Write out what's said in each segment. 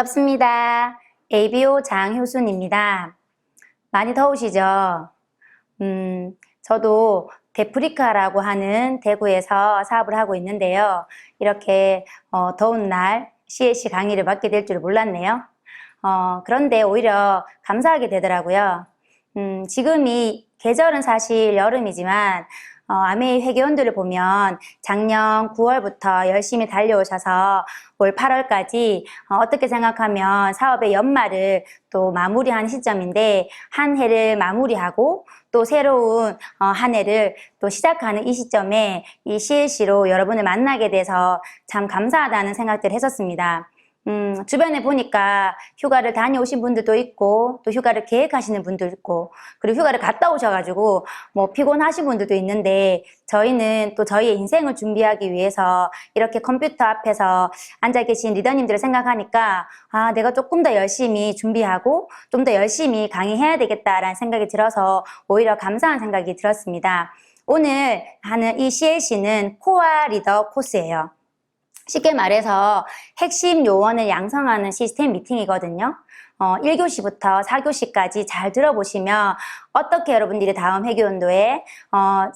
반갑습니다. ABO 장효순입니다. 많이 더우시죠? 저도 데프리카라고 하는 대구에서 사업을 하고 있는데요. 이렇게 더운 날 CLC 강의를 받게 될 줄 몰랐네요. 그런데 오히려 감사하게 되더라고요. 지금이 계절은 사실 여름이지만 아메이 회계원들을 보면 작년 9월부터 열심히 달려오셔서 올 8월까지 어떻게 생각하면 사업의 연말을 또 마무리한 시점인데 한 해를 마무리하고 또 새로운 한 해를 또 시작하는 이 시점에 이 CLC로 여러분을 만나게 돼서 참 감사하다는 생각들을 했었습니다. 주변에 보니까 휴가를 다녀오신 분들도 있고 또 휴가를 계획하시는 분들도 있고 그리고 휴가를 갔다 오셔가지고 뭐 피곤하신 분들도 있는데 저희는 또 저희의 인생을 준비하기 위해서 이렇게 컴퓨터 앞에서 앉아 계신 리더님들을 생각하니까 내가 조금 더 열심히 준비하고 좀 더 열심히 강의해야 되겠다라는 생각이 들어서 오히려 감사한 생각이 들었습니다. 오늘 하는 이 CLC는 코어 리더 코스예요. 쉽게 말해서 핵심 요원을 양성하는 시스템 미팅이거든요. 1교시부터 4교시까지 잘 들어보시면 어떻게 여러분들이 다음 회계연도에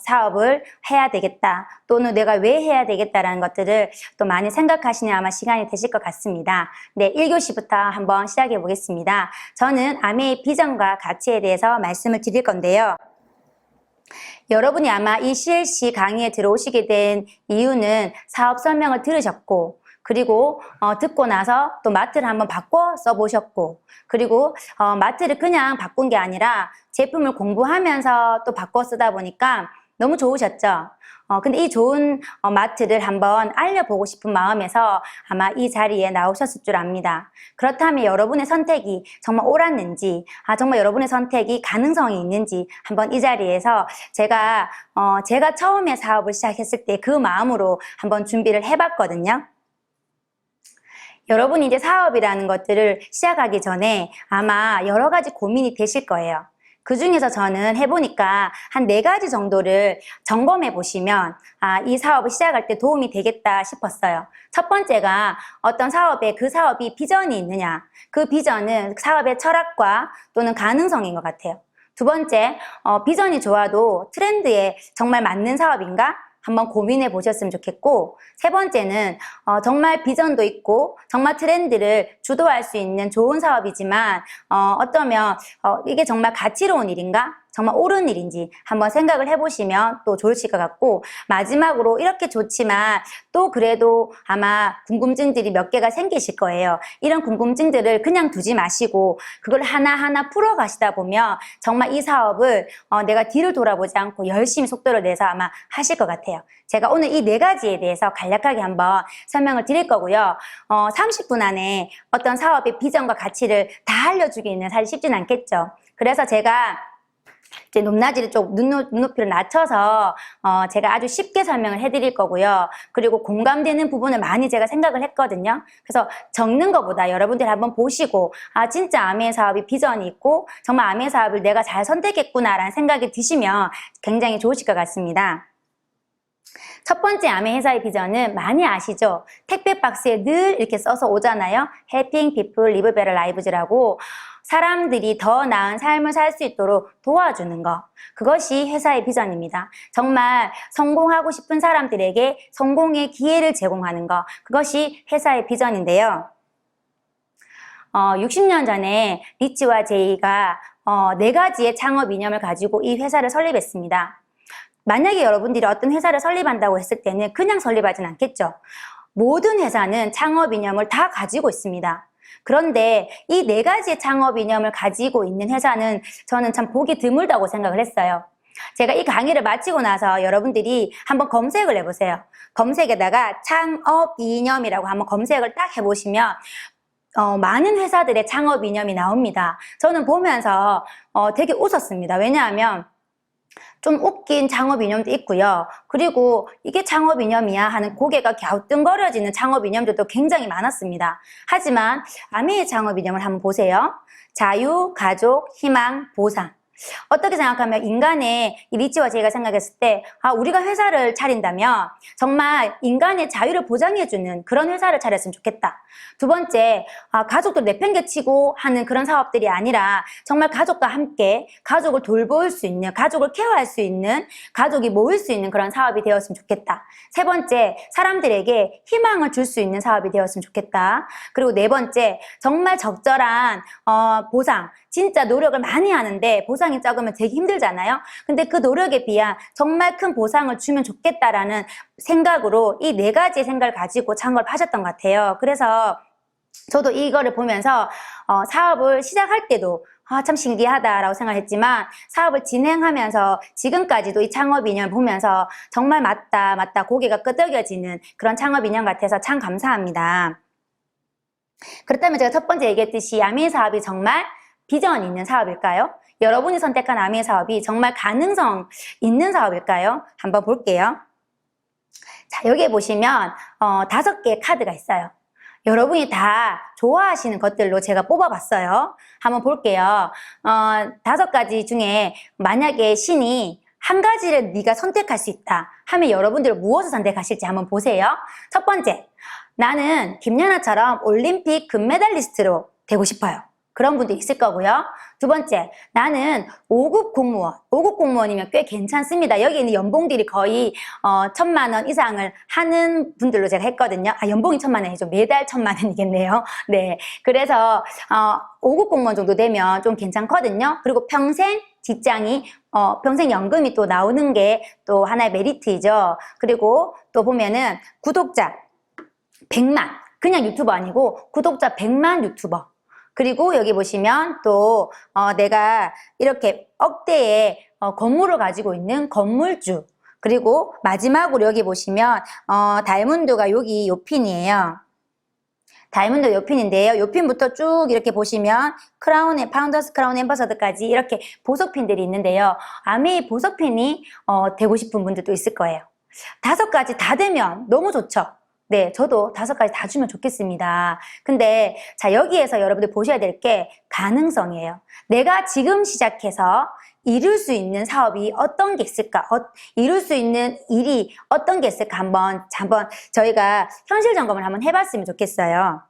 사업을 해야 되겠다 또는 내가 왜 해야 되겠다라는 것들을 또 많이 생각하시는 아마 시간이 되실 것 같습니다. 네, 1교시부터 한번 시작해 보겠습니다. 저는 아메이 비전과 가치에 대해서 말씀을 드릴 건데요. 여러분이 아마 이 CLC 강의에 들어오시게 된 이유는 사업 설명을 들으셨고 그리고 듣고 나서 또 마트를 한번 바꿔 써보셨고 그리고 마트를 그냥 바꾼 게 아니라 제품을 공부하면서 또 바꿔 쓰다 보니까 너무 좋으셨죠? 근데 이 좋은 마트를 한번 알려보고 싶은 마음에서 아마 이 자리에 나오셨을 줄 압니다. 그렇다면 여러분의 선택이 정말 옳았는지, 정말 여러분의 선택이 가능성이 있는지 한번 이 자리에서 제가 처음에 사업을 시작했을 때 그 마음으로 한번 준비를 해봤거든요. 여러분이 이제 사업이라는 것들을 시작하기 전에 아마 여러 가지 고민이 되실 거예요. 그 중에서 저는 해보니까 한 4가지 정도를 점검해 보시면 이 사업을 시작할 때 도움이 되겠다 싶었어요. 첫 번째가 어떤 사업에 그 사업이 비전이 있느냐, 그 비전은 사업의 철학과 또는 가능성인 것 같아요. 두 번째, 비전이 좋아도 트렌드에 정말 맞는 사업인가? 한번 고민해 보셨으면 좋겠고, 세 번째는 정말 비전도 있고 정말 트렌드를 주도할 수 있는 좋은 사업이지만 어쩌면 이게 정말 가치로운 일인가? 정말 옳은 일인지 한번 생각을 해보시면 또 좋으실 것 같고, 마지막으로 이렇게 좋지만 또 그래도 아마 궁금증들이 몇 개가 생기실 거예요. 이런 궁금증들을 그냥 두지 마시고 그걸 하나하나 풀어가시다 보면 정말 이 사업을 내가 뒤를 돌아보지 않고 열심히 속도를 내서 아마 하실 것 같아요. 제가 오늘 이 4가지에 대해서 간략하게 한번 설명을 드릴 거고요. 30분 안에 어떤 사업의 비전과 가치를 다 알려주기는 사실 쉽진 않겠죠. 그래서 제가 이제 높낮이를 좀 눈높이를 낮춰서 제가 아주 쉽게 설명을 해드릴 거고요. 그리고 공감되는 부분을 많이 제가 생각을 했거든요. 그래서 적는 것보다 여러분들이 한번 보시고 진짜 아메이 사업이 비전이 있고 정말 아메이 사업을 내가 잘 선택했구나라는 생각이 드시면 굉장히 좋으실 것 같습니다. 첫 번째 아메이 회사의 비전은 많이 아시죠? 택배 박스에 늘 이렇게 써서 오잖아요. Helping people live better lives라고 사람들이 더 나은 삶을 살 수 있도록 도와주는 것. 그것이 회사의 비전입니다. 정말 성공하고 싶은 사람들에게 성공의 기회를 제공하는 것. 그것이 회사의 비전인데요. 60년 전에 리치와 제이가 4가지의 창업 이념을 가지고 이 회사를 설립했습니다. 만약에 여러분들이 어떤 회사를 설립한다고 했을 때는 그냥 설립하진 않겠죠. 모든 회사는 창업 이념을 다 가지고 있습니다. 그런데 이 4가지의 창업 이념을 가지고 있는 회사는 저는 참 보기 드물다고 생각을 했어요. 제가 이 강의를 마치고 나서 여러분들이 한번 검색을 해보세요. 검색에다가 창업 이념이라고 한번 검색을 딱 해보시면 많은 회사들의 창업 이념이 나옵니다. 저는 보면서 되게 웃었습니다. 왜냐하면 좀 웃긴 창업 이념도 있고요. 그리고 이게 창업 이념이야 하는 고개가 갸우뚱거려지는 창업 이념들도 굉장히 많았습니다. 하지만 아메이 창업 이념을 한번 보세요. 자유, 가족, 희망, 보상. 어떻게 생각하면 인간의 이 리치와 제이가 생각했을 때 우리가 회사를 차린다면 정말 인간의 자유를 보장해주는 그런 회사를 차렸으면 좋겠다. 두 번째, 가족들 내팽개치고 하는 그런 사업들이 아니라 정말 가족과 함께 가족을 돌볼 수 있는, 가족을 케어할 수 있는, 가족이 모일 수 있는 그런 사업이 되었으면 좋겠다. 세 번째, 사람들에게 희망을 줄 수 있는 사업이 되었으면 좋겠다. 그리고 네 번째, 정말 적절한 보상, 진짜 노력을 많이 하는데 보상이 적으면 되게 힘들잖아요. 근데 그 노력에 비한 정말 큰 보상을 주면 좋겠다라는 생각으로 이 네 가지의 생각을 가지고 창업을 하셨던 것 같아요. 그래서 저도 이거를 보면서 사업을 시작할 때도 참 신기하다라고 생각했지만 사업을 진행하면서 지금까지도 이 창업 인연 보면서 정말 맞다 고개가 끄덕여지는 그런 창업 인연 같아서 참 감사합니다. 그렇다면 제가 첫 번째 얘기했듯이 아미의 사업이 정말 비전 있는 사업일까요? 여러분이 선택한 아미의 사업이 정말 가능성 있는 사업일까요? 한번 볼게요. 자, 여기에 보시면 5개의 카드가 있어요. 여러분이 다 좋아하시는 것들로 제가 뽑아봤어요. 한번 볼게요. 5가지 중에 만약에 신이 한 가지를 네가 선택할 수 있다 하면 여러분들은 무엇을 선택하실지 한번 보세요. 첫 번째, 나는 김연아처럼 올림픽 금메달리스트로 되고 싶어요. 그런 분도 있을 거고요. 두 번째, 나는 5급 공무원. 5급 공무원이면 꽤 괜찮습니다. 여기 있는 연봉들이 거의 1,000만 원 이상을 하는 분들로 제가 했거든요. 연봉이 1,000만 원이죠. 매달 1,000만 원이겠네요. 네, 그래서 5급 공무원 정도 되면 좀 괜찮거든요. 그리고 평생 직장이 평생 연금이 또 나오는 게 또 하나의 메리트이죠. 그리고 또 보면은 구독자 100만, 그냥 유튜버 아니고 구독자 100만 유튜버. 그리고 여기 보시면 또 내가 이렇게 억대의 건물을 가지고 있는 건물주. 그리고 마지막으로 여기 보시면 다이아몬드가 여기 요 핀이에요. 다이아몬드 요 핀인데요. 요 핀부터 쭉 이렇게 보시면 크라운의 파운더스 크라운 앰버서더까지 이렇게 보석핀들이 있는데요. 아미 보석핀이 되고 싶은 분들도 있을 거예요. 5가지 다 되면 너무 좋죠. 네, 저도 5가지 다 주면 좋겠습니다. 근데 자, 여기에서 여러분들 보셔야 될 게 가능성이에요. 내가 지금 시작해서 이룰 수 있는 사업이 어떤 게 있을까? 이룰 수 있는 일이 어떤 게 있을까? 한번 저희가 현실 점검을 한번 해봤으면 좋겠어요.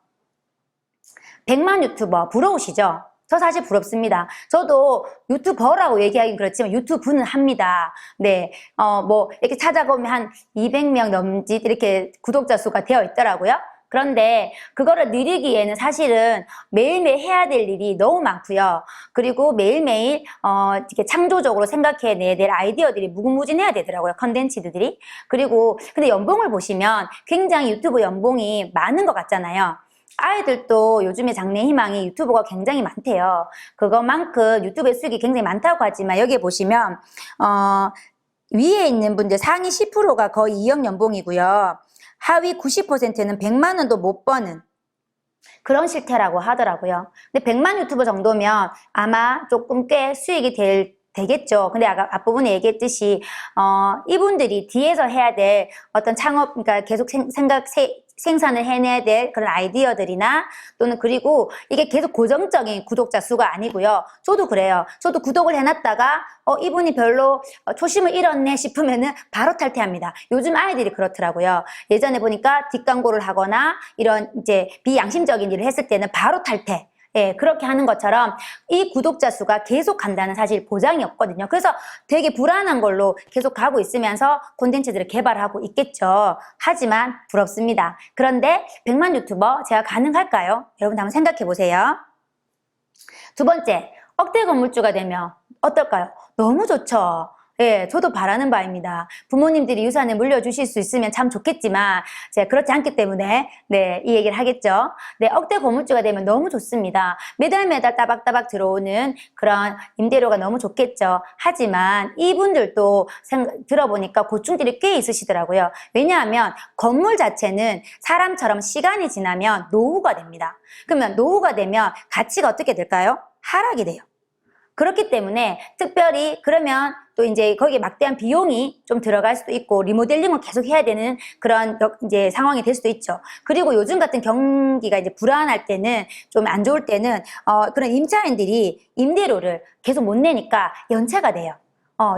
100만 유튜버 부러우시죠? 저 사실 부럽습니다. 저도 유튜버라고 얘기하긴 그렇지만 유튜브는 합니다. 네, 뭐 이렇게 찾아보면 한 200명 넘지 이렇게 구독자 수가 되어 있더라고요. 그런데 그거를 누리기에는 사실은 매일매일 해야 될 일이 너무 많고요. 그리고 매일매일 이렇게 창조적으로 생각해내야 될 아이디어들이 무궁무진해야 되더라고요. 컨텐츠들이. 그리고 근데 연봉을 보시면 굉장히 유튜브 연봉이 많은 것 같잖아요. 아이들도 요즘에 장래희망이 유튜버가 굉장히 많대요. 그것만큼 유튜브의 수익이 굉장히 많다고 하지만 여기에 보시면 위에 있는 분들 상위 10%가 거의 2억 연봉이고요. 하위 90%는 100만 원도 못 버는 그런 실태라고 하더라고요. 근데 100만 유튜버 정도면 아마 조금 꽤 수익이 되겠죠. 근데 아까 앞부분에 얘기했듯이 이분들이 뒤에서 해야 될 어떤 창업, 그러니까 계속 생산을 해내야 될 그런 아이디어들이나 또는 그리고 이게 계속 고정적인 구독자 수가 아니고요. 저도 그래요. 저도 구독을 해놨다가 이분이 별로 초심을 잃었네 싶으면은 바로 탈퇴합니다. 요즘 아이들이 그렇더라고요. 예전에 보니까 뒷광고를 하거나 이런 이제 비양심적인 일을 했을 때는 바로 탈퇴. 예, 그렇게 하는 것처럼 이 구독자 수가 계속 간다는 사실 보장이 없거든요. 그래서 되게 불안한 걸로 계속 가고 있으면서 콘텐츠들을 개발하고 있겠죠. 하지만 부럽습니다. 그런데 100만 유튜버 제가 가능할까요? 여러분 한번 생각해 보세요. 두 번째, 억대 건물주가 되면 어떨까요? 너무 좋죠. 예, 저도 바라는 바입니다. 부모님들이 유산을 물려주실 수 있으면 참 좋겠지만 제가 그렇지 않기 때문에 네, 이 얘기를 하겠죠. 네, 억대 건물주가 되면 너무 좋습니다. 매달 따박따박 들어오는 그런 임대료가 너무 좋겠죠. 하지만 이분들도 들어보니까 고충들이 꽤 있으시더라고요. 왜냐하면 건물 자체는 사람처럼 시간이 지나면 노후가 됩니다. 그러면 노후가 되면 가치가 어떻게 될까요? 하락이 돼요. 그렇기 때문에 특별히 그러면 또 이제 거기에 막대한 비용이 좀 들어갈 수도 있고 리모델링을 계속 해야 되는 그런 이제 상황이 될 수도 있죠. 그리고 요즘 같은 경기가 이제 불안할 때는 좀 안 좋을 때는 그런 임차인들이 임대료를 계속 못 내니까 연체가 돼요.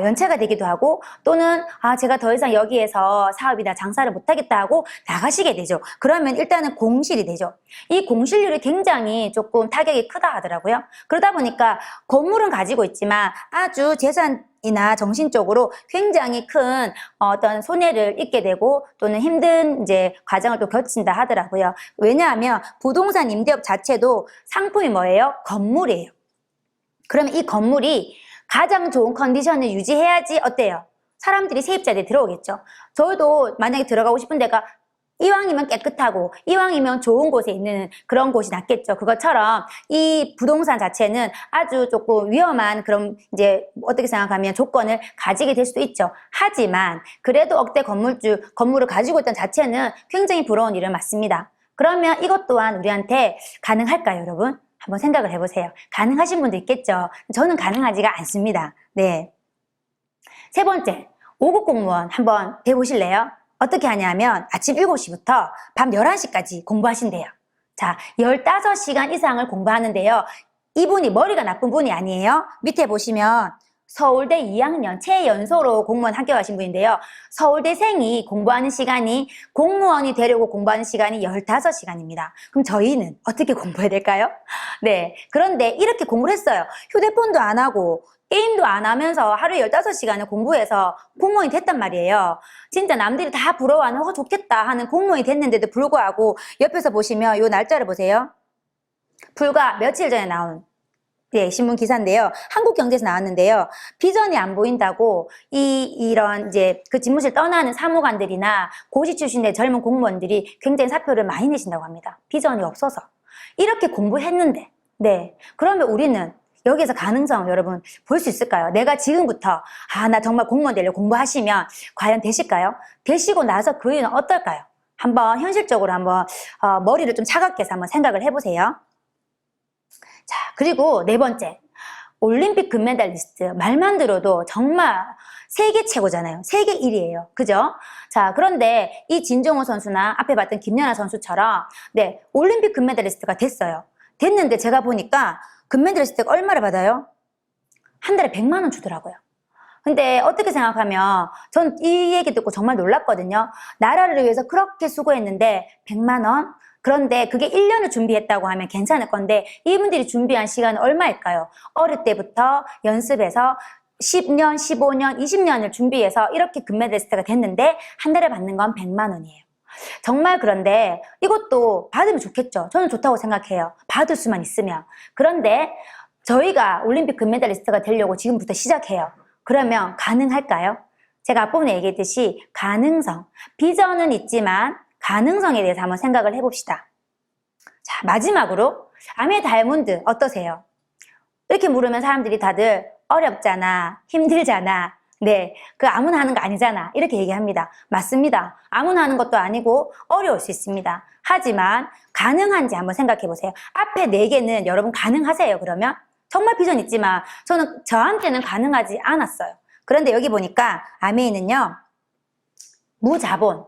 연체가 되기도 하고 또는 제가 더 이상 여기에서 사업이나 장사를 못하겠다 하고 나가시게 되죠. 그러면 일단은 공실이 되죠. 이 공실률이 굉장히 조금 타격이 크다 하더라고요. 그러다 보니까 건물은 가지고 있지만 아주 재산이나 정신적으로 굉장히 큰 어떤 손해를 입게 되고 또는 힘든 이제 과정을 또 거친다 하더라고요. 왜냐하면 부동산 임대업 자체도 상품이 뭐예요? 건물이에요. 그러면 이 건물이 가장 좋은 컨디션을 유지해야지 어때요? 사람들이 세입자들이 들어오겠죠. 저도 만약에 들어가고 싶은 데가 이왕이면 깨끗하고 이왕이면 좋은 곳에 있는 그런 곳이 낫겠죠. 그것처럼 이 부동산 자체는 아주 조금 위험한 그런 이제 어떻게 생각하면 조건을 가지게 될 수도 있죠. 하지만 그래도 억대 건물을 가지고 있던 자체는 굉장히 부러운 일은 맞습니다. 그러면 이것 또한 우리한테 가능할까요, 여러분? 한번 생각을 해보세요. 가능하신 분도 있겠죠. 저는 가능하지가 않습니다. 네. 세 번째, 5급 공무원 한번 돼보실래요? 어떻게 하냐면 아침 7시부터 밤 11시까지 공부하신대요. 자, 15시간 이상을 공부하는데요. 이분이 머리가 나쁜 분이 아니에요. 밑에 보시면 서울대 2학년 최연소로 공무원 합격하신 분인데요. 서울대생이 공부하는 시간이 공무원이 되려고 공부하는 시간이 15시간입니다. 그럼 저희는 어떻게 공부해야 될까요? 네, 그런데 이렇게 공부를 했어요. 휴대폰도 안 하고 게임도 안 하면서 하루에 15시간을 공부해서 공무원이 됐단 말이에요. 진짜 남들이 다 부러워하는 좋겠다 하는 공무원이 됐는데도 불구하고 옆에서 보시면 이 날짜를 보세요. 불과 며칠 전에 나온 신문 기사인데요. 한국경제에서 나왔는데요. 비전이 안 보인다고 이런 이제 그 집무실 떠나는 사무관들이나 고시 출신의 젊은 공무원들이 굉장히 사표를 많이 내신다고 합니다. 비전이 없어서. 이렇게 공부했는데, 네. 그러면 우리는 여기에서 가능성 여러분 볼 수 있을까요? 내가 지금부터 나 정말 공무원 되려고 공부하시면 과연 되실까요? 되시고 나서 그 이유는 어떨까요? 한번 현실적으로 한번 머리를 좀 차갑게 해서 한번 생각을 해보세요. 자, 그리고 네 번째, 올림픽 금메달리스트. 말만 들어도 정말 세계 최고잖아요. 세계 1위예요. 그죠? 자, 그런데 이 진정호 선수나 앞에 봤던 김연아 선수처럼 네, 올림픽 금메달리스트가 됐어요. 됐는데 제가 보니까 금메달리스트가 얼마를 받아요? 한 달에 100만 원 주더라고요. 근데 어떻게 생각하면 전 이 얘기 듣고 정말 놀랐거든요. 나라를 위해서 그렇게 수고했는데 100만 원? 그런데 그게 1년을 준비했다고 하면 괜찮을 건데 이분들이 준비한 시간은 얼마일까요? 어릴 때부터 연습해서 10년, 15년, 20년을 준비해서 이렇게 금메달리스트가 됐는데 한 달에 받는 건 100만 원이에요. 정말 그런데 이것도 받으면 좋겠죠. 저는 좋다고 생각해요. 받을 수만 있으면. 그런데 저희가 올림픽 금메달리스트가 되려고 지금부터 시작해요. 그러면 가능할까요? 제가 앞부분에 얘기했듯이 가능성, 비전은 있지만 가능성에 대해서 한번 생각을 해봅시다. 자, 마지막으로 아메 다이아몬드 어떠세요? 이렇게 물으면 사람들이 다들 어렵잖아, 힘들잖아, 네, 그 아무나 하는 거 아니잖아 이렇게 얘기합니다. 맞습니다. 아무나 하는 것도 아니고 어려울 수 있습니다. 하지만 가능한지 한번 생각해 보세요. 앞에 4개는 여러분 가능하세요? 그러면? 정말 비전 있지만 저한테는 가능하지 않았어요. 그런데 여기 보니까 아메이는요, 무자본,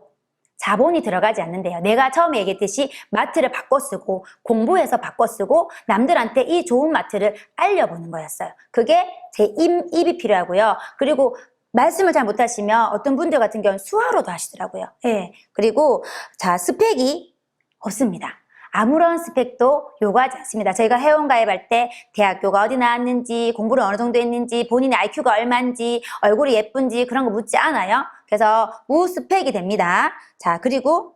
자본이 들어가지 않는데요. 내가 처음에 얘기했듯이 마트를 바꿔 쓰고 공부해서 바꿔 쓰고 남들한테 이 좋은 마트를 알려보는 거였어요. 그게 제 입이 필요하고요. 그리고 말씀을 잘 못하시면 어떤 분들 같은 경우는 수화로도 하시더라고요. 예. 그리고 자, 스펙이 없습니다. 아무런 스펙도 요구하지 않습니다. 저희가 회원 가입할 때 대학교가 어디 나왔는지, 공부를 어느 정도 했는지, 본인의 IQ가 얼마인지, 얼굴이 예쁜지 그런 거 묻지 않아요. 그래서 무스펙이 됩니다. 자, 그리고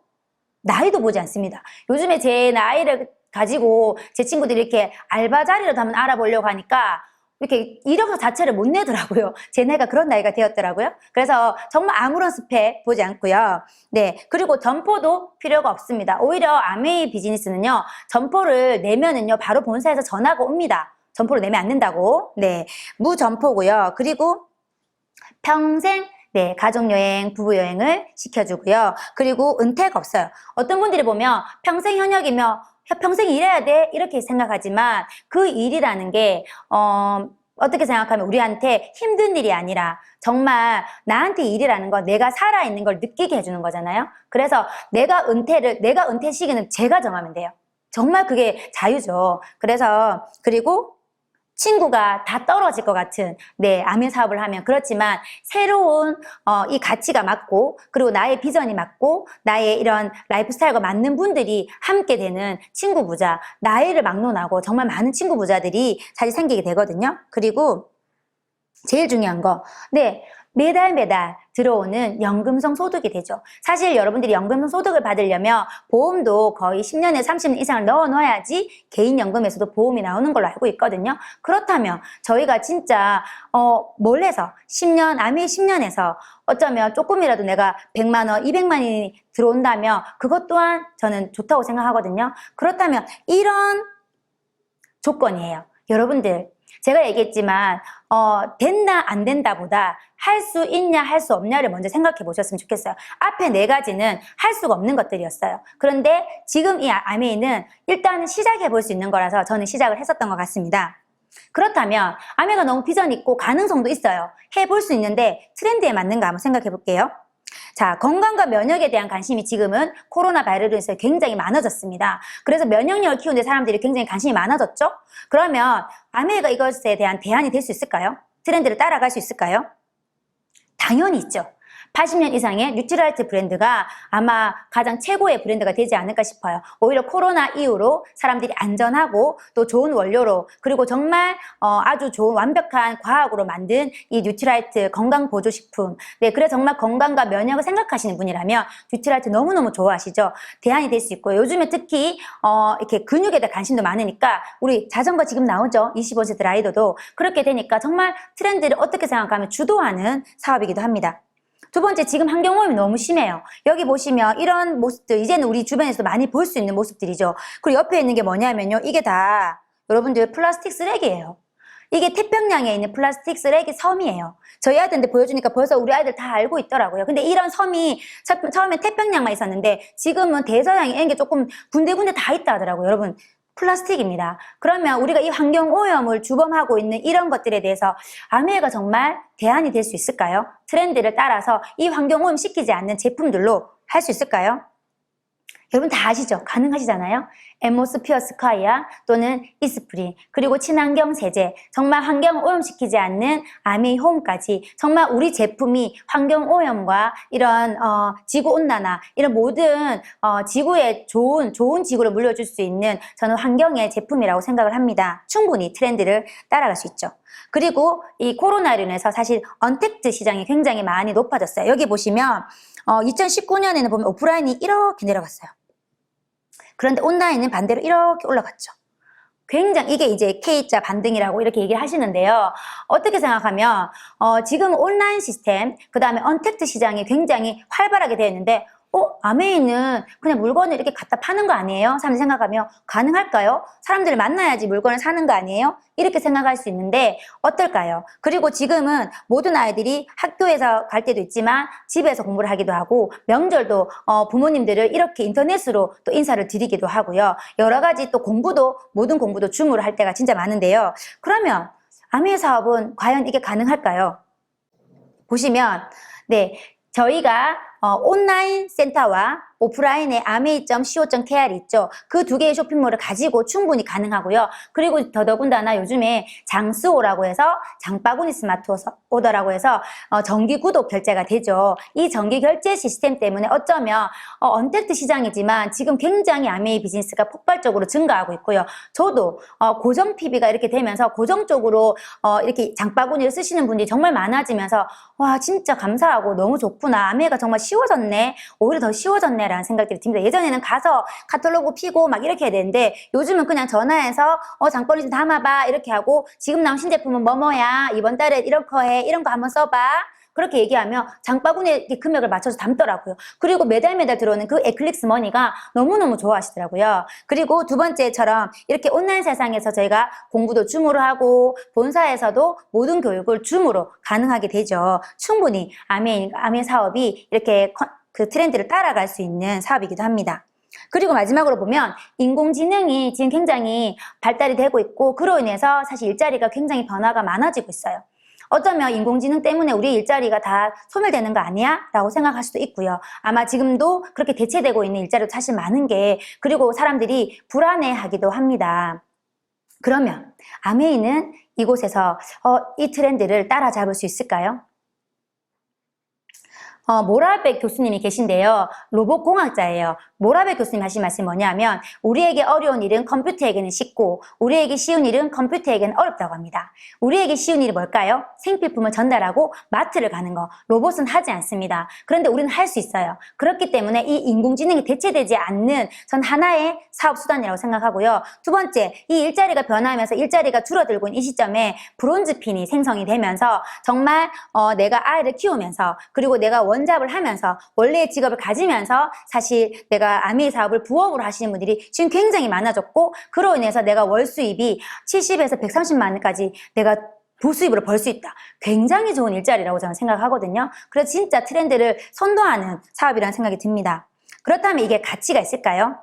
나이도 보지 않습니다. 요즘에 제 나이를 가지고 제 친구들이 이렇게 알바 자리라도 한번 알아보려고 하니까 이렇게 이력서 자체를 못 내더라고요. 제 나이가 그런 나이가 되었더라고요. 그래서 정말 아무런 스펙 보지 않고요. 네, 그리고 점포도 필요가 없습니다. 오히려 아메이 비즈니스는요, 점포를 내면은요 바로 본사에서 전화가 옵니다. 점포를 내면 안 된다고. 네, 무점포고요. 그리고 평생 네, 가족여행, 부부여행을 시켜주고요. 그리고 은퇴가 없어요. 어떤 분들이 보면 평생 현역이며 평생 일해야 돼 이렇게 생각하지만 그 일이라는 게 어떻게 생각하면 우리한테 힘든 일이 아니라 정말 나한테 일이라는 건 내가 살아있는 걸 느끼게 해주는 거잖아요. 그래서 내가 은퇴 시기는 제가 정하면 돼요. 정말 그게 자유죠. 그래서 그리고 친구가 다 떨어질 것 같은 암의 사업을 하면 그렇지만 새로운 이 가치가 맞고 그리고 나의 비전이 맞고 나의 이런 라이프 스타일과 맞는 분들이 함께 되는 친구 부자, 나이를 막론하고 정말 많은 친구 부자들이 사실 생기게 되거든요. 그리고 제일 중요한 거, 매달 들어오는 연금성 소득이 되죠. 사실 여러분들이 연금성 소득을 받으려면 보험도 거의 10년에 30년 이상을 넣어야지 개인연금에서도 보험이 나오는 걸로 알고 있거든요. 그렇다면 저희가 진짜 뭘 해서 10년, 아미 10년에서 어쩌면 조금이라도 내가 100만 원, 200만 원이 들어온다면 그것 또한 저는 좋다고 생각하거든요. 그렇다면 이런 조건이에요. 여러분들 제가 얘기했지만 된다 안 된다 보다 할 수 있냐 할 수 없냐를 먼저 생각해 보셨으면 좋겠어요. 앞에 4가지는 할 수가 없는 것들이었어요. 그런데 지금 이 아메이는 일단 시작해 볼 수 있는 거라서 저는 시작을 했었던 것 같습니다. 그렇다면 아메가 너무 비전 있고 가능성도 있어요. 해볼 수 있는데 트렌드에 맞는가 한번 생각해 볼게요. 자, 건강과 면역에 대한 관심이 지금은 코로나 바이러스로 인해서 굉장히 많아졌습니다. 그래서 면역력을 키우는 데 사람들이 굉장히 관심이 많아졌죠? 그러면 아메가 이것에 대한 대안이 될 수 있을까요? 트렌드를 따라갈 수 있을까요? 당연히 있죠. 80년 이상의 뉴트랄트 브랜드가 아마 가장 최고의 브랜드가 되지 않을까 싶어요. 오히려 코로나 이후로 사람들이 안전하고 또 좋은 원료로 그리고 정말 아주 좋은 완벽한 과학으로 만든 이 뉴트랄트 건강보조식품. 그래서 정말 건강과 면역을 생각하시는 분이라면 뉴트랄트 너무너무 좋아하시죠. 대안이 될 수 있고요. 요즘에 특히 이렇게 근육에 대한 관심도 많으니까 우리 자전거 지금 나오죠. 25세트 라이더도 그렇게 되니까 정말 트렌드를 어떻게 생각하면 주도하는 사업이기도 합니다. 두 번째, 지금 환경오염이 너무 심해요. 여기 보시면 이런 모습들 이제는 우리 주변에서 많이 볼 수 있는 모습들이죠. 그리고 옆에 있는 게 뭐냐면요. 이게 다 여러분들 플라스틱 쓰레기예요. 이게 태평양에 있는 플라스틱 쓰레기 섬이에요. 저희 아이들한테 보여주니까 벌써 우리 아이들 다 알고 있더라고요. 근데 이런 섬이 처음에 태평양만 있었는데 지금은 대서양에 이런 게 조금 군데군데 다 있다 하더라고요. 여러분, 플라스틱입니다. 그러면 우리가 이 환경오염을 주범하고 있는 이런 것들에 대해서 아메이가 정말 대안이 될 수 있을까요? 트렌드를 따라서 이 환경오염 시키지 않는 제품들로 할 수 있을까요? 여러분 다 아시죠? 가능하시잖아요? 엠모스피어 스콰이아 또는 이스프린 그리고 친환경 세제 정말 환경을 오염시키지 않는 아메이 홈까지 정말 우리 제품이 환경오염과 이런 지구온난화 이런 모든 지구에 좋은 지구를 물려줄 수 있는 저는 환경의 제품이라고 생각을 합니다. 충분히 트렌드를 따라갈 수 있죠. 그리고 이 코로나로 인해서 사실 언택트 시장이 굉장히 많이 높아졌어요. 여기 보시면 2019년에는 보면 오프라인이 이렇게 내려갔어요. 그런데 온라인은 반대로 이렇게 올라갔죠. 굉장히 이게 이제 K자 반등이라고 이렇게 얘기를 하시는데요. 어떻게 생각하면 지금 온라인 시스템 그 다음에 언택트 시장이 굉장히 활발하게 되어 있는데 아메이는 그냥 물건을 이렇게 갖다 파는 거 아니에요? 사람들이 생각하면 가능할까요? 사람들을 만나야지 물건을 사는 거 아니에요? 이렇게 생각할 수 있는데 어떨까요? 그리고 지금은 모든 아이들이 학교에서 갈 때도 있지만 집에서 공부를 하기도 하고 명절도 부모님들을 이렇게 인터넷으로 또 인사를 드리기도 하고요. 여러 가지 또 모든 공부도 줌으로 할 때가 진짜 많은데요. 그러면 아메이 사업은 과연 이게 가능할까요? 보시면 저희가 온라인 센터와 오프라인의 ame이.co.kr이 있죠. 그 두 개의 쇼핑몰을 가지고 충분히 가능하고요. 그리고 더더군다나 요즘에 장스오라고 해서 장바구니 스마트 오더라고 해서 정기 구독 결제가 되죠. 이 정기 결제 시스템 때문에 어쩌면 언택트 시장이지만 지금 굉장히 아메이 비즈니스가 폭발적으로 증가하고 있고요. 저도 고정 PB가 이렇게 되면서 고정적으로 이렇게 장바구니를 쓰시는 분들이 정말 많아지면서 와 진짜 감사하고 너무 좋구나. 아메이가 정말 쉬워졌네. 오히려 더 쉬워졌네. 라는 생각들이 듭니다. 예전에는 가서 카탈로그 피고 막 이렇게 해야 되는데 요즘은 그냥 전화해서 장바구니 좀 담아봐 이렇게 하고 지금 나온 신제품은 뭐뭐야 이번 달에 이런 거 해 이런 거 한번 써봐 그렇게 얘기하면 장바구니에 금액을 맞춰서 담더라고요. 그리고 매달 들어오는 그 에클릭스 머니가 너무너무 좋아하시더라고요. 그리고 두 번째처럼 이렇게 온라인 세상에서 저희가 공부도 줌으로 하고 본사에서도 모든 교육을 줌으로 가능하게 되죠. 충분히 아메이 사업이 이렇게 그 트렌드를 따라갈 수 있는 사업이기도 합니다. 그리고 마지막으로 보면 인공지능이 지금 굉장히 발달이 되고 있고 그로 인해서 사실 일자리가 굉장히 변화가 많아지고 있어요. 어쩌면 인공지능 때문에 우리 일자리가 다 소멸되는 거 아니야? 라고 생각할 수도 있고요. 아마 지금도 그렇게 대체되고 있는 일자리도 사실 많은 게 그리고 사람들이 불안해하기도 합니다. 그러면 아메이는 이곳에서 이 트렌드를 따라잡을 수 있을까요? 모라베 교수님이 계신데요. 로봇공학자예요. 모라베 교수님 하신 말씀이 뭐냐면 우리에게 어려운 일은 컴퓨터에게는 쉽고 우리에게 쉬운 일은 컴퓨터에게는 어렵다고 합니다. 우리에게 쉬운 일이 뭘까요? 생필품을 전달하고 마트를 가는 거. 로봇은 하지 않습니다. 그런데 우리는 할 수 있어요. 그렇기 때문에 이 인공지능이 대체되지 않는 전 하나의 사업 수단이라고 생각하고요. 두 번째, 이 일자리가 변하면서 일자리가 줄어들고 있는 이 시점에 브론즈핀이 생성이 되면서 정말 내가 아이를 키우면서 그리고 내가 원잡을 하면서 원래의 직업을 가지면서 사실 내가 아메이 사업을 부업으로 하시는 분들이 지금 굉장히 많아졌고 그로 인해서 내가 월 수입이 70에서 130만 원까지 내가 부수입으로 벌 수 있다. 굉장히 좋은 일자리라고 저는 생각하거든요. 그래서 진짜 트렌드를 선도하는 사업이라는 생각이 듭니다. 그렇다면 이게 가치가 있을까요?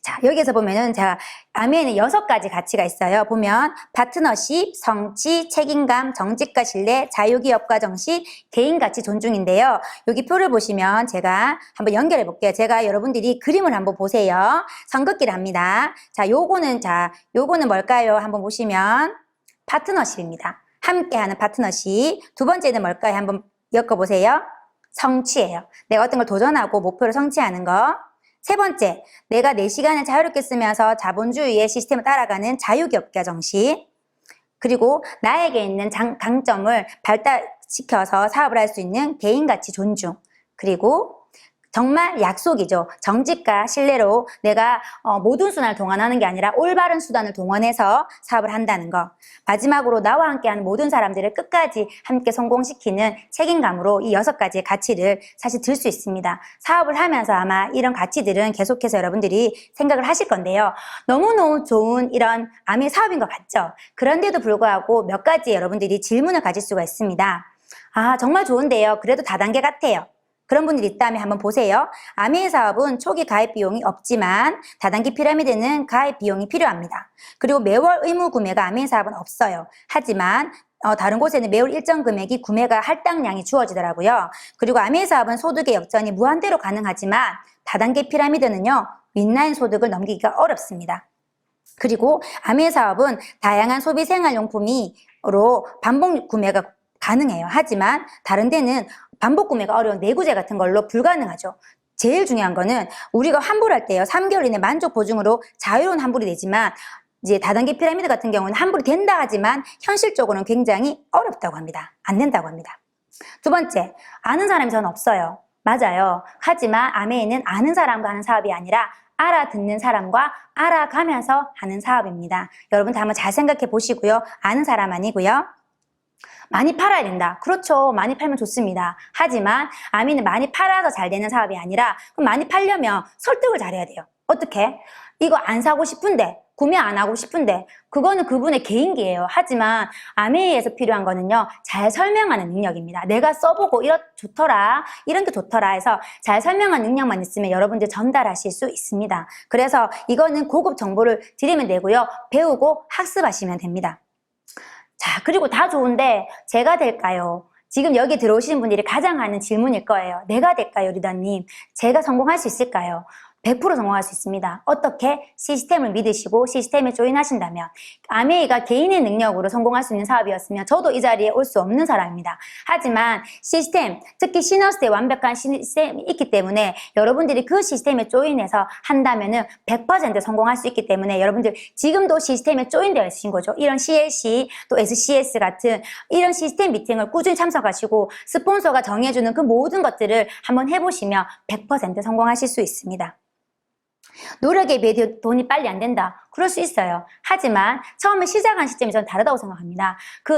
자, 여기에서 보면은 제가 아메이는 6가지 가치가 있어요. 보면 파트너십, 성취, 책임감, 정직과 신뢰, 자유기업가 정신, 개인가치 존중인데요. 여기 표를 보시면 제가 한번 연결해 볼게요. 제가 여러분들이 그림을 한번 보세요. 선긋기를 합니다. 자, 요거는 뭘까요? 한번 보시면 파트너십입니다. 함께하는 파트너십. 두 번째는 뭘까요? 한번 엮어보세요. 성취예요. 내가 어떤 걸 도전하고 목표를 성취하는 거. 세 번째, 내가 내 시간을 자유롭게 쓰면서 자본주의의 시스템을 따라가는 자유기업가 정신. 그리고 나에게 있는 강점을 발달시켜서 사업을 할 수 있는 개인가치 존중. 그리고 정말 약속이죠. 정직과 신뢰로 내가 모든 수단을 동원하는 게 아니라 올바른 수단을 동원해서 사업을 한다는 거. 마지막으로 나와 함께하는 모든 사람들을 끝까지 함께 성공시키는 책임감으로 이 6가지의 가치를 사실 들 수 있습니다. 사업을 하면서 아마 이런 가치들은 계속해서 여러분들이 생각을 하실 건데요. 너무너무 좋은 이런 아메이 사업인 것 같죠? 그런데도 불구하고 몇 가지 여러분들이 질문을 가질 수가 있습니다. 아, 정말 좋은데요. 그래도 다단계 같아요. 그런 분들이 있다면 한번 보세요. 아메이 사업은 초기 가입 비용이 없지만 다단계 피라미드는 가입 비용이 필요합니다. 그리고 매월 의무 구매가 아메이 사업은 없어요. 하지만 다른 곳에는 매월 일정 금액이 구매가 할당량이 주어지더라고요. 그리고 아메이 사업은 소득의 역전이 무한대로 가능하지만 다단계 피라미드는요. 윗라인 소득을 넘기기가 어렵습니다. 그리고 아메이 사업은 다양한 소비 생활용품으로 반복 구매가 가능해요. 하지만 다른 데는 반복 구매가 어려운 내구재 같은 걸로 불가능하죠. 제일 중요한 거는 우리가 환불할 때요. 3개월 이내 만족 보증으로 자유로운 환불이 되지만 이제 다단계 피라미드 같은 경우는 환불이 된다 하지만 현실적으로는 굉장히 어렵다고 합니다. 안 된다고 합니다. 두 번째, 아는 사람이 저는 없어요. 맞아요. 하지만 아메이는 아는 사람과 하는 사업이 아니라 알아듣는 사람과 알아가면서 하는 사업입니다. 여러분들 한번 잘 생각해 보시고요. 아는 사람 아니고요. 많이 팔아야 된다. 그렇죠. 많이 팔면 좋습니다. 하지만 아미는 많이 팔아서 잘 되는 사업이 아니라 그럼 많이 팔려면 설득을 잘해야 돼요. 어떻게? 이거 안 사고 싶은데 구매 안 하고 싶은데 그거는 그분의 개인기예요. 하지만 아메이에서 필요한 거는요. 잘 설명하는 능력입니다. 내가 써보고 좋더라. 이런 게 좋더라 해서 잘 설명하는 능력만 있으면 여러분들 전달하실 수 있습니다. 그래서 이거는 고급 정보를 드리면 되고요. 배우고 학습하시면 됩니다. 자, 그리고 다 좋은데 제가 될까요? 지금 여기 들어오시는 분들이 가장 하는 질문일 거예요. 내가 될까요, 리더님? 제가 성공할 수 있을까요? 100% 성공할 수 있습니다. 어떻게? 시스템을 믿으시고 시스템에 조인하신다면 아메이가 개인의 능력으로 성공할 수 있는 사업이었으면 저도 이 자리에 올 수 없는 사람입니다. 하지만 시스템, 특히 시너스의 완벽한 시스템이 있기 때문에 여러분들이 그 시스템에 조인해서 한다면은 100% 성공할 수 있기 때문에 여러분들 지금도 시스템에 조인되어 있으신 거죠. 이런 CLC, 또 SCS 같은 이런 시스템 미팅을 꾸준히 참석하시고 스폰서가 정해주는 그 모든 것들을 한번 해보시면 100% 성공하실 수 있습니다. 노력에 비해 돈이 빨리 안 된다. 그럴 수 있어요. 하지만 처음에 시작한 시점이 저는 다르다고 생각합니다. 그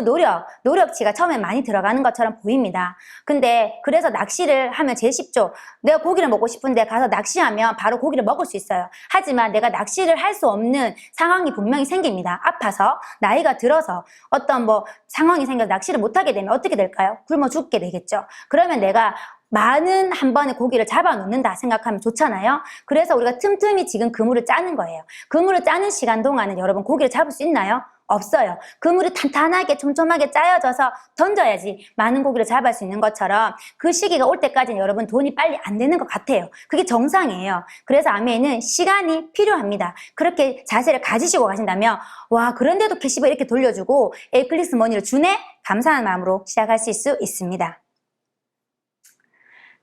노력치가 처음에 많이 들어가는 것처럼 보입니다. 근데 그래서 낚시를 하면 제일 쉽죠. 내가 고기를 먹고 싶은데 가서 낚시하면 바로 고기를 먹을 수 있어요. 하지만 내가 낚시를 할 수 없는 상황이 분명히 생깁니다. 아파서, 나이가 들어서 어떤 상황이 생겨서 낚시를 못하게 되면 어떻게 될까요? 굶어 죽게 되겠죠. 그러면 내가 많은 한 번에 고기를 잡아 놓는다 생각하면 좋잖아요. 그래서 우리가 틈틈이 지금 그물을 짜는 거예요. 그물을 짜는 시간 동안은 여러분 고기를 잡을 수 있나요? 없어요. 그물이 탄탄하게 촘촘하게 짜여져서 던져야지 많은 고기를 잡을 수 있는 것처럼 그 시기가 올 때까지는 여러분 돈이 빨리 안 되는 것 같아요. 그게 정상이에요. 그래서 아메이는 시간이 필요합니다. 그렇게 자세를 가지시고 가신다면 와, 그런데도 캐시백 이렇게 돌려주고 에이클리스 머니를 주네? 감사한 마음으로 시작하실 수 있습니다.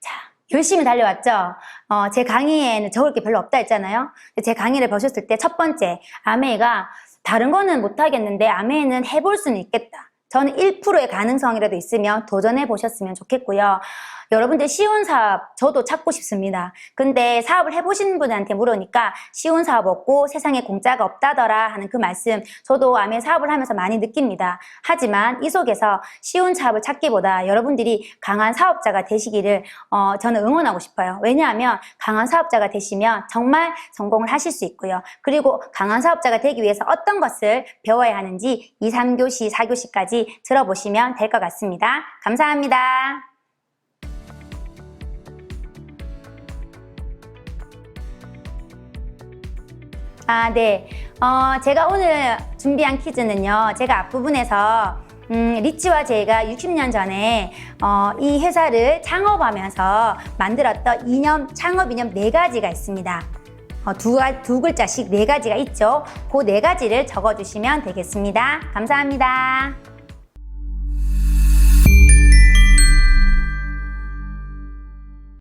자, 열심히 달려왔죠? 제 강의에는 적을 게 별로 없다 했잖아요. 제 강의를 보셨을 때 첫 번째, 아메이가 다른 거는 못하겠는데 아메이는 해볼 수는 있겠다. 저는 1%의 가능성이라도 있으면 도전해 보셨으면 좋겠고요. 여러분들 쉬운 사업 저도 찾고 싶습니다. 근데 사업을 해보신 분한테 물으니까 쉬운 사업 없고 세상에 공짜가 없다더라 하는 그 말씀 저도 아메 사업을 하면서 많이 느낍니다. 하지만 이 속에서 쉬운 사업을 찾기보다 여러분들이 강한 사업자가 되시기를 저는 응원하고 싶어요. 왜냐하면 강한 사업자가 되시면 정말 성공을 하실 수 있고요. 그리고 강한 사업자가 되기 위해서 어떤 것을 배워야 하는지 2, 3교시, 4교시까지 들어보시면 될 것 같습니다. 감사합니다. 네. 제가 오늘 준비한 퀴즈는요, 제가 앞부분에서, 리치와 제가 60년 전에, 이 회사를 창업하면서 만들었던 창업 이념 4가지가 있습니다. 두 글자씩 4가지가 있죠. 그 4가지를 적어주시면 되겠습니다. 감사합니다.